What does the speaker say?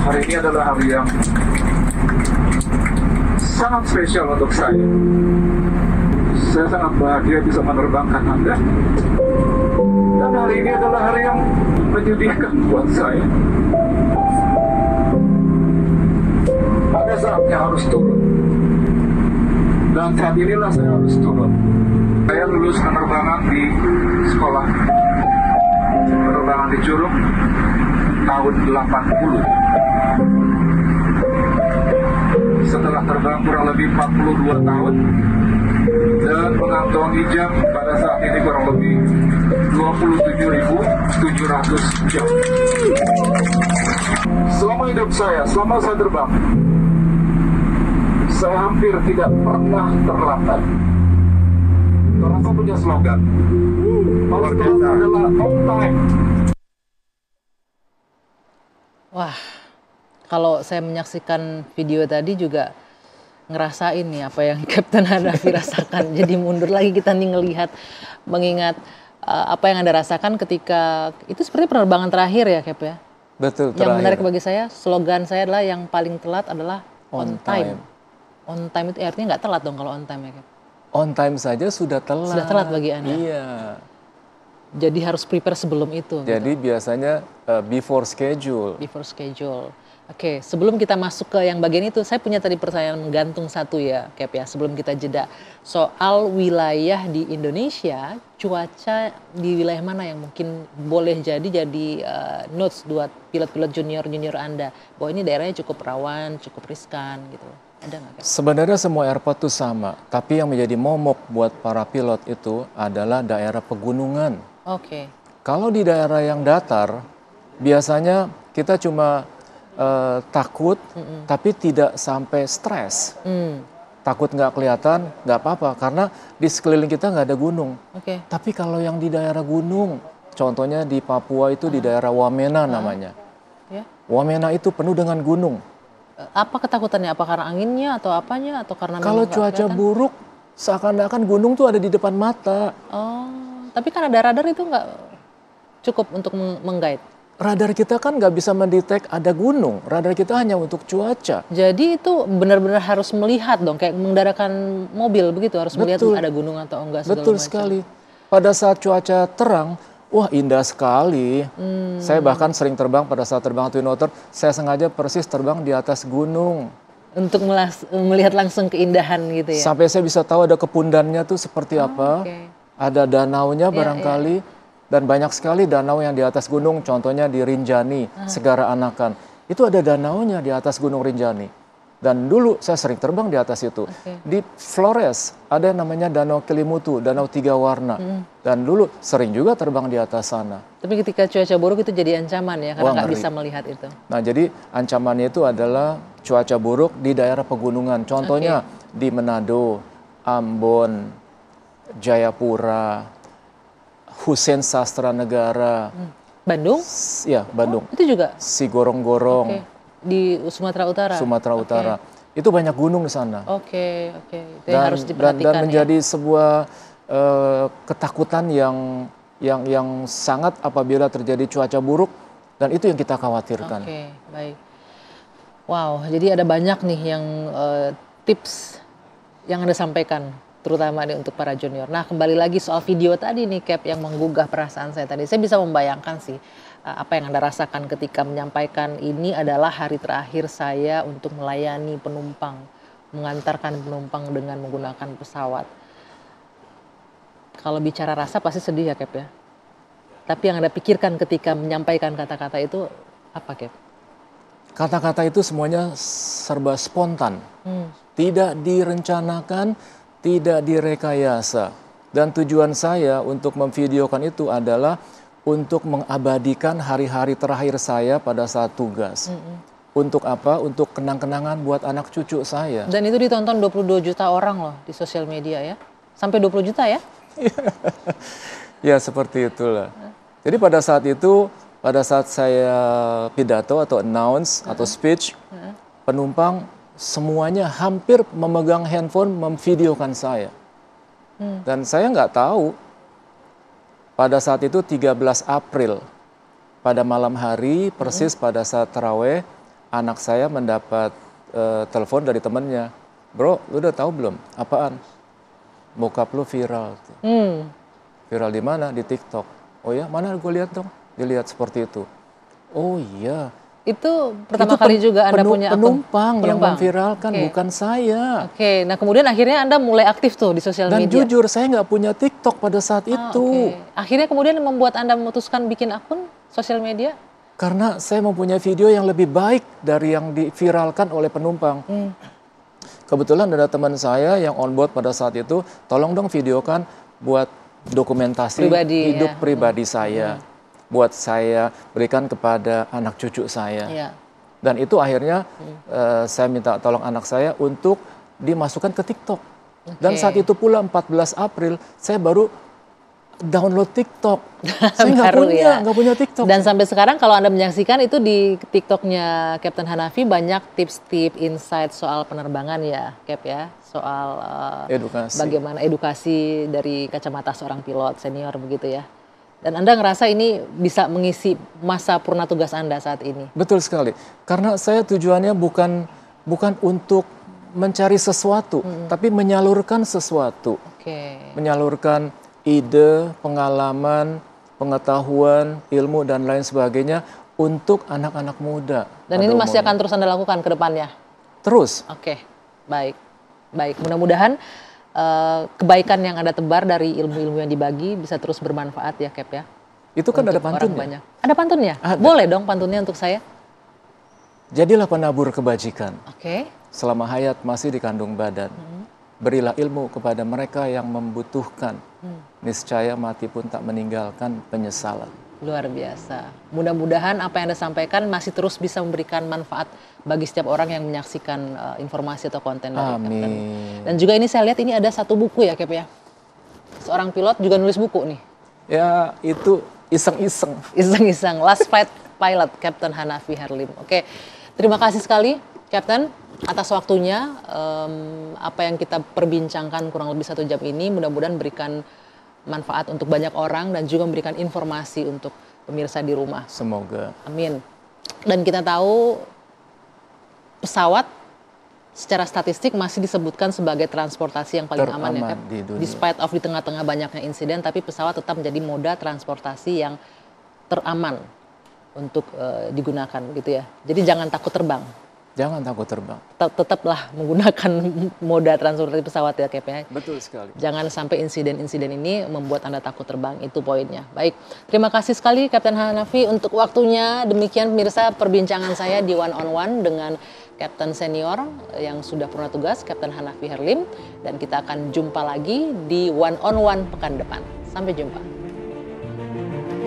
Hari ini adalah hari yang sangat spesial untuk saya. Saya sangat bahagia bisa menerbangkan Anda. Dan hari ini adalah hari yang menyedihkan buat saya. Pada saatnya harus turun. Dan saat inilah saya harus turun. Saya lulus penerbangan di sekolah penerbangan di Curug tahun 80. Setelah terbang kurang lebih 42 tahun dan mengantongi jam pada saat ini kurang lebih 27.700 jam. Selama hidup saya, selama saya terbang, saya hampir tidak pernah terlambat. Karena saya punya slogan. Slogan adalah on time. Wah, kalau saya menyaksikan video tadi juga ngerasain nih apa yang Kapten Hanafi rasakan. Jadi mundur lagi kita nih ngelihat, mengingat apa yang Anda rasakan ketika itu seperti penerbangan terakhir ya, Cap ya? Betul, terakhir. Yang menarik bagi saya, slogan saya adalah yang paling telat adalah on time. On time itu artinya nggak telat dong kalau on time ya, Cap? On time saja sudah telat. Sudah telat bagi Anda? Iya. Jadi harus prepare sebelum itu. Jadi gitu. biasanya before schedule. Before schedule. Oke, sebelum kita masuk ke yang bagian itu, saya punya tadi pertanyaan menggantung satu ya, Cap ya, sebelum kita jeda. Soal wilayah di Indonesia, cuaca di wilayah mana yang mungkin boleh jadi notes buat pilot-pilot junior Anda, bahwa ini daerahnya cukup rawan, cukup riskan gitu. Ada nggak, Cap? Sebenarnya semua airport itu sama, tapi yang menjadi momok buat para pilot itu adalah daerah pegunungan. Oke. Kalau di daerah yang datar, biasanya kita cuma takut, tapi tidak sampai stres. Takut nggak kelihatan, nggak apa-apa, karena di sekeliling kita nggak ada gunung. Tapi kalau yang di daerah gunung, contohnya di Papua itu di daerah Wamena namanya. Wamena itu penuh dengan gunung. Apa ketakutannya? Apa karena anginnya atau apanya? Atau karena kalau cuaca buruk, seakan-akan gunung tuh ada di depan mata. Oh, tapi kan ada radar itu nggak cukup untuk menggait? Radar kita kan nggak bisa mendetek ada gunung. Radar kita hanya untuk cuaca. Jadi itu benar-benar harus melihat dong, kayak mengendarakan mobil begitu, harus melihat ada gunung atau enggak segala Betul macam. sekali. Pada saat cuaca terang, wah indah sekali. Saya bahkan sering terbang pada saat terbang Twin Otter, saya sengaja persis terbang di atas gunung. Untuk melihat langsung keindahan gitu ya? Sampai saya bisa tahu ada kepundannya tuh seperti apa. Ada danaunya barangkali. Dan banyak sekali danau yang di atas gunung, contohnya di Rinjani, Segara Anakan. Itu ada danaunya di atas Gunung Rinjani. Dan dulu saya sering terbang di atas itu. Di Flores ada yang namanya Danau Kelimutu, Danau Tiga Warna. Dan dulu sering juga terbang di atas sana. Tapi ketika cuaca buruk itu jadi ancaman ya, karena nggak bisa melihat itu. Nah jadi ancamannya itu adalah cuaca buruk di daerah pegunungan. Contohnya di Manado, Ambon, Jayapura, Hussein Sastra Negara. Bandung? Ya, Bandung. Oh, itu juga? Si Gorong-Gorong. Di Sumatera Utara? Sumatera Utara. Itu banyak gunung di sana. Oke. Itu yang harus diperhatikan dan menjadi sebuah ketakutan yang sangat apabila terjadi cuaca buruk. Dan itu yang kita khawatirkan. Oke, baik. Wow, jadi ada banyak nih yang tips yang Anda sampaikan, terutama untuk para junior. Nah, kembali lagi soal video tadi nih, Cap, yang menggugah perasaan saya tadi. Saya bisa membayangkan sih apa yang Anda rasakan ketika menyampaikan ini adalah hari terakhir saya untuk melayani penumpang, mengantarkan penumpang dengan menggunakan pesawat. Kalau bicara rasa pasti sedih ya, Cap ya. Tapi yang Anda pikirkan ketika menyampaikan kata-kata itu apa, Cap? Kata-kata itu semuanya serba spontan. Tidak direncanakan, tidak direkayasa. Dan tujuan saya untuk memvideokan itu adalah untuk mengabadikan hari-hari terakhir saya pada saat tugas. Untuk apa? Untuk kenang-kenangan buat anak cucu saya. Dan itu ditonton 22 juta orang loh di sosial media ya? Sampai 20 juta ya? Ya seperti itulah. Jadi pada saat itu, pada saat saya pidato atau announce atau speech, penumpang semuanya hampir memegang handphone memvideokan saya. Dan saya nggak tahu, pada saat itu 13 April, pada malam hari, persis pada saat taraweh, anak saya mendapat telepon dari temannya, bro, lu udah tahu belum? Apaan? Bokap lu viral. Viral di mana? Di TikTok. Oh ya, mana gue lihat dong. Dilihat seperti itu. Oh iya. Itu pertama kali juga Anda punya akun? Penumpang yang memviralkan, bukan saya. Oke, nah kemudian akhirnya Anda mulai aktif tuh di sosial media. Dan jujur, saya nggak punya TikTok pada saat itu. Akhirnya kemudian membuat Anda memutuskan bikin akun sosial media? Karena saya mempunyai video yang lebih baik dari yang diviralkan oleh penumpang. Kebetulan ada teman saya yang on board pada saat itu, tolong dong videokan buat dokumentasi hidup pribadi saya. Buat saya berikan kepada anak cucu saya. Dan itu akhirnya saya minta tolong anak saya untuk dimasukkan ke TikTok. Dan saat itu pula 14 April saya baru download TikTok. Saya nggak punya TikTok. Dan sampai sekarang kalau Anda menyaksikan itu di TikToknya Kapten Hanafi banyak tips-tips, insight soal penerbangan ya, Cap ya. Soal bagaimana edukasi dari kacamata seorang pilot senior begitu ya. Dan Anda ngerasa ini bisa mengisi masa purna tugas Anda saat ini? Betul sekali. Karena saya tujuannya bukan untuk mencari sesuatu, tapi menyalurkan sesuatu. Menyalurkan ide, pengalaman, pengetahuan, ilmu, dan lain sebagainya untuk anak-anak muda. Dan ini masih akan terus Anda lakukan ke depannya? Terus. Oke, baik. Mudah-mudahan kebaikan yang Anda tebar dari ilmu-ilmu yang dibagi bisa terus bermanfaat ya, Cap ya. Itu kan ada pantunnya. Ada pantunnya? Ada. Boleh dong pantunnya untuk saya. Jadilah penabur kebajikan. Selama hayat masih dikandung badan. Berilah ilmu kepada mereka yang membutuhkan. Niscaya mati pun tak meninggalkan penyesalan. Luar biasa. Mudah-mudahan apa yang Anda sampaikan masih terus bisa memberikan manfaat bagi setiap orang yang menyaksikan informasi atau konten dari Kapten. Dan juga ini saya lihat ini ada satu buku ya, Cap ya. Seorang pilot juga nulis buku nih. Ya, itu iseng-iseng. Iseng-iseng. Last Flight Pilot, Kapten Hanafi Harlim. Oke, terima kasih sekali, Kapten, atas waktunya. Apa yang kita perbincangkan kurang lebih 1 jam ini mudah-mudahan berikan manfaat untuk banyak orang dan juga memberikan informasi untuk pemirsa di rumah. Semoga. Amin. Dan kita tahu pesawat secara statistik masih disebutkan sebagai transportasi yang paling aman ya, Cap. Despite of di tengah-tengah banyaknya insiden, tapi pesawat tetap menjadi moda transportasi yang teraman untuk digunakan gitu ya. Jadi jangan takut terbang. Jangan takut terbang. Tetaplah menggunakan moda transportasi pesawat ya, Cap ya. Betul sekali. Jangan sampai insiden-insiden ini membuat Anda takut terbang, itu poinnya. Baik, terima kasih sekali Kapten Hanafi untuk waktunya. Demikian pemirsa perbincangan saya di One on One dengan Kapten Senior yang sudah purna tugas, Kapten Hanafi Harlim. Dan kita akan jumpa lagi di One on One pekan depan. Sampai jumpa.